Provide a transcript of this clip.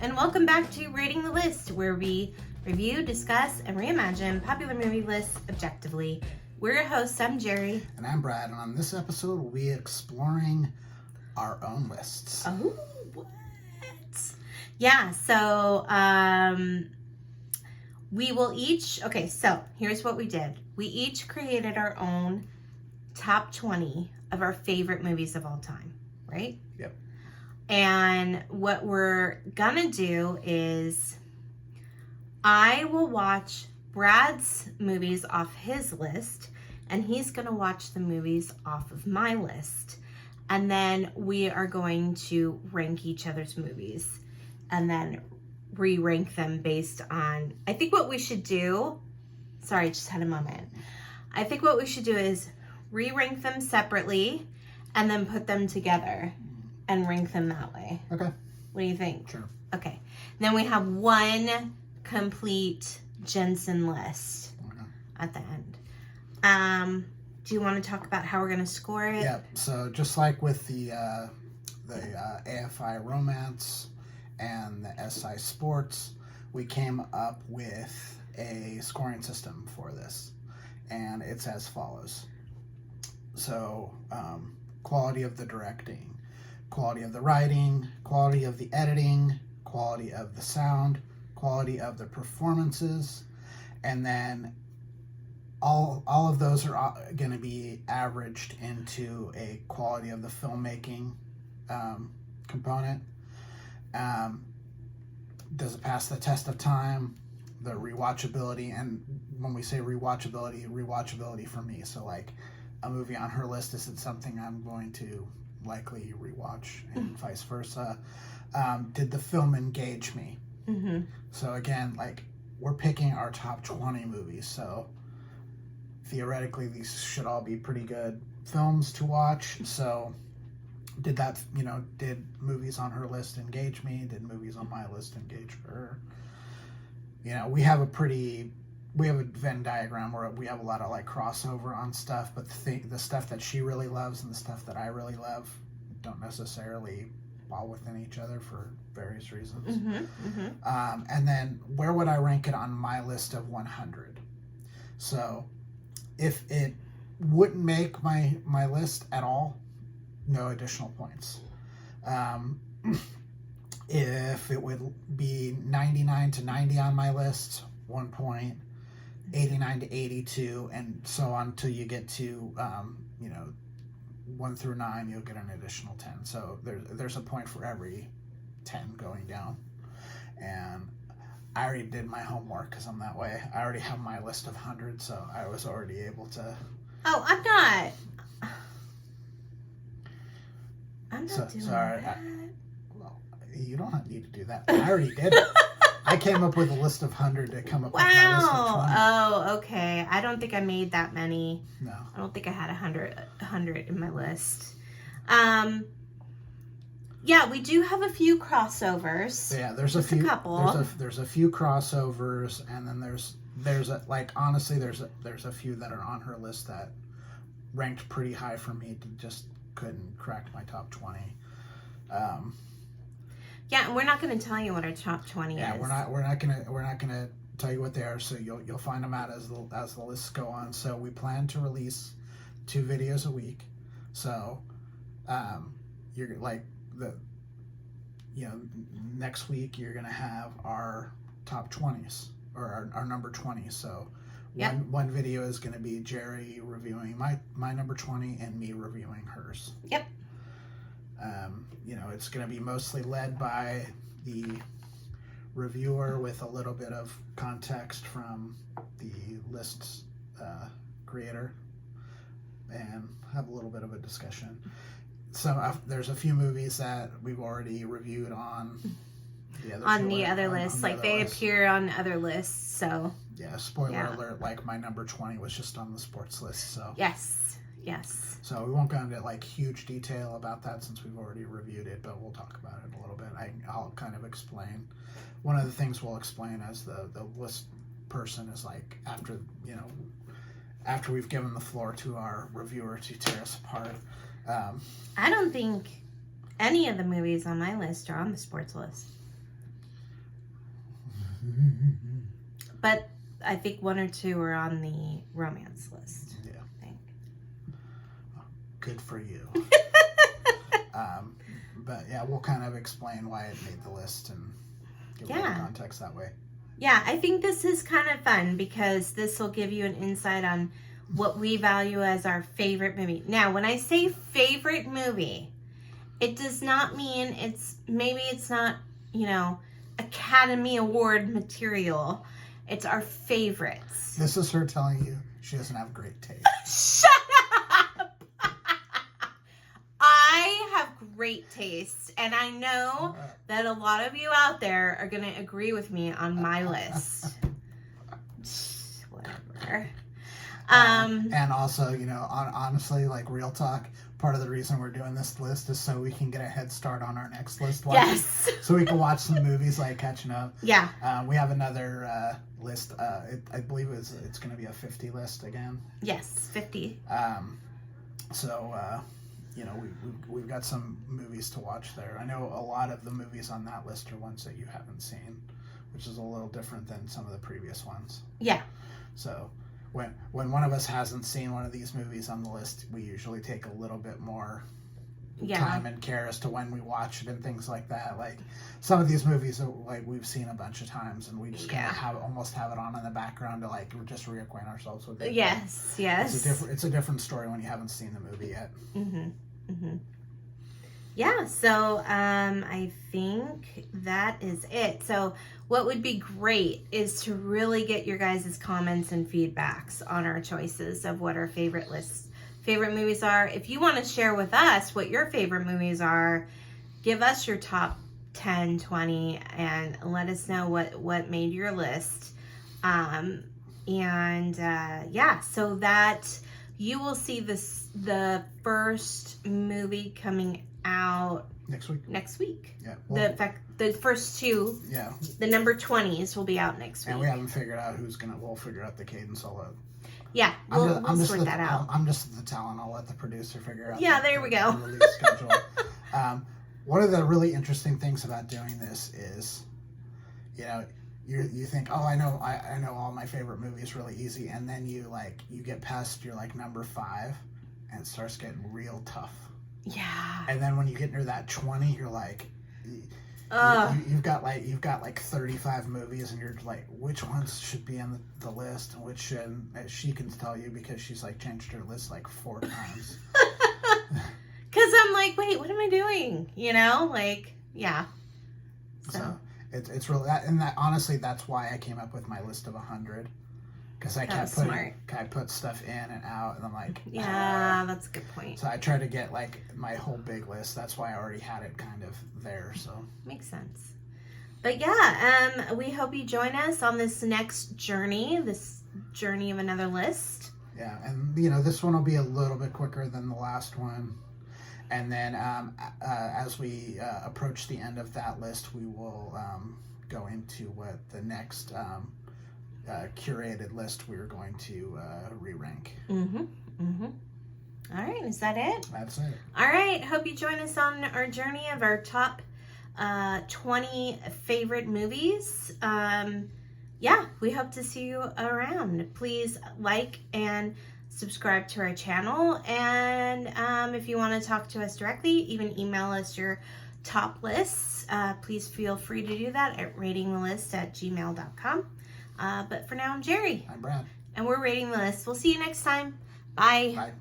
and welcome back to Rating the List, where we review, discuss, and reimagine popular movie lists objectively. We're your hosts. I'm Jeri. And I'm Brad, and on this episode, we'll be exploring our own lists. Oh, what? Yeah, so we will each, okay, so here's what we did. We each created our own top 20 of our favorite movies of all time, right? Yep. And what we're gonna do is I will watch Brad's movies off his list, and he's gonna watch the movies off of my list. And then we are going to rank each other's movies and then re-rank them based on, I think what we should do, sorry, I just had a moment. I think what we should do is re-rank them separately and then put them together and rank them that way. Okay. What do you think? Sure. Okay. Then we have one complete Jensen list at the end. Do you want to talk about how we're going to score it? Yeah. So just like with the AFI Romance and the SI Sports, we came up with a scoring system for this, and it's as follows. So quality of the directing, quality of the writing, quality of the editing, quality of the sound, quality of the performances, and then all of those are going to be averaged into a quality of the filmmaking component. Does it pass the test of time, the rewatchability, and when we say rewatchability for me, so like a movie on her list isn't something I'm going to likely rewatch, and vice versa. Did the film engage me? Mm-hmm. So again, like, we're picking our top 20 movies, so theoretically these should all be pretty good films to watch. So did movies on her list engage me? Did movies on my list engage her? We have a Venn diagram where we have a lot of like crossover on stuff, but the stuff that she really loves and the stuff that I really love don't necessarily fall within each other for various reasons. Mm-hmm. Mm-hmm. And then where would I rank it on my list of 100? So if it wouldn't make my list at all, no additional points. If it would be 99 to 90 on my list, 1 point. 89 to 82, and so on until you get to 1 through 9, you'll get an additional 10. So there's a point for every 10 going down. And I already did my homework because I'm that way. I already have my list of 100, so I was already able to. Oh, I'm not doing that. Well, you don't need to do that. I already did it. I came up with a list of 100 to come up with my list of 20. Oh, okay. I don't think I made that many. No. I don't think I had 100 in my list. Yeah, we do have a few crossovers. Yeah, there's a couple. There's a few crossovers, and then there's a few that are on her list that ranked pretty high for me to just couldn't crack my top 20. Yeah, and we're not going to tell you what our top 20 is. Yeah, we're not gonna tell you what they are. So you'll find them out as the lists go on. So we plan to release 2 videos a week. So you're like next week you're gonna have our top 20s or our number 20. So yep. one video is gonna be Jeri reviewing my number 20 and me reviewing hers. Yep. It's going to be mostly led by the reviewer with a little bit of context from the list's creator, and have a little bit of a discussion. There's a few movies that we've already reviewed on the other lists. They appear on other lists, so. Yeah, spoiler alert, like my number 20 was just on the sports list, so. Yes. So we won't go into like huge detail about that since we've already reviewed it, but we'll talk about it a little bit. I'll kind of explain. One of the things we'll explain as the list person is like after we've given the floor to our reviewer to tear us apart. I don't think any of the movies on my list are on the sports list. But I think 1 or 2 are on the romance list. Yeah. I think. Good for you. But yeah, we'll kind of explain why it made the list and give a little context that way. Yeah, I think this is kind of fun because this will give you an insight on what we value as our favorite movie. Now, when I say favorite movie, it does not mean it's not, Academy Award material. It's our favorites. This is her telling you she doesn't have great taste. Shut up! I have great taste, and I know that a lot of you out there are going to agree with me on my list. Whatever. And also, honestly, like real talk, part of the reason we're doing this list is so we can get a head start on our next list. Yes. So we can watch some movies like catching up. Yeah. We have another list. I believe it's going to be a 50 list again. Yes, 50. We've got some movies to watch there. I know a lot of the movies on that list are ones that you haven't seen, which is a little different than some of the previous ones. Yeah. So when one of us hasn't seen one of these movies on the list, we usually take a little bit more time and care as to when we watch it and things like that. Like some of these movies, like we've seen a bunch of times, and we just kind of almost have it on in the background to like just reacquaint ourselves with it. Yes. It's a different story when you haven't seen the movie yet. Yeah, so I think that is it. So what would be great is to really get your guys' comments and feedbacks on our choices of what our favorite movies are. If you want to share with us what your favorite movies are, give us your top 10, 20, and let us know what made your list. So that you will see the first movie coming out next week. Yeah. Well, the first 2. Yeah. The number 20s will be out next week. And we haven't figured out we'll figure out the cadence. Yeah, we'll sort that out. I'm just the talent. I'll let the producer figure out. Yeah, there we go. The release schedule. One of the really interesting things about doing this is, you think, oh, I know all my favorite movies really easy, and then you get past your number 5, and it starts getting real tough. Yeah. And then when you get near that 20, you're like, you've got 35 movies, and you're like, which ones should be on the list and which shouldn't? She can tell you because she's changed her list 4 times. Because I'm like, wait, what am I doing? Yeah. So it's really that, and that honestly, that's why I came up with my list of 100. Because I kept put stuff in and out, and I'm like, yeah, that's a good point. So I tried to get my whole big list. That's why I already had it kind of there. So makes sense. But yeah, we hope you join us on this next journey, of another list. Yeah, and this one will be a little bit quicker than the last one. And then as we approach the end of that list, we will go into what the next curated list we're going to re-rank. All right, is that it? That's it. All right, hope you join us on our journey of our top 20 favorite movies. We hope to see you around. Please like and subscribe to our channel, and if you want to talk to us directly, even email us your top lists. Please feel free to do that at ratingthelist@gmail.com. But for now, I'm Jeri. I'm Brad. And we're Rating the List. We'll see you next time. Bye. Bye.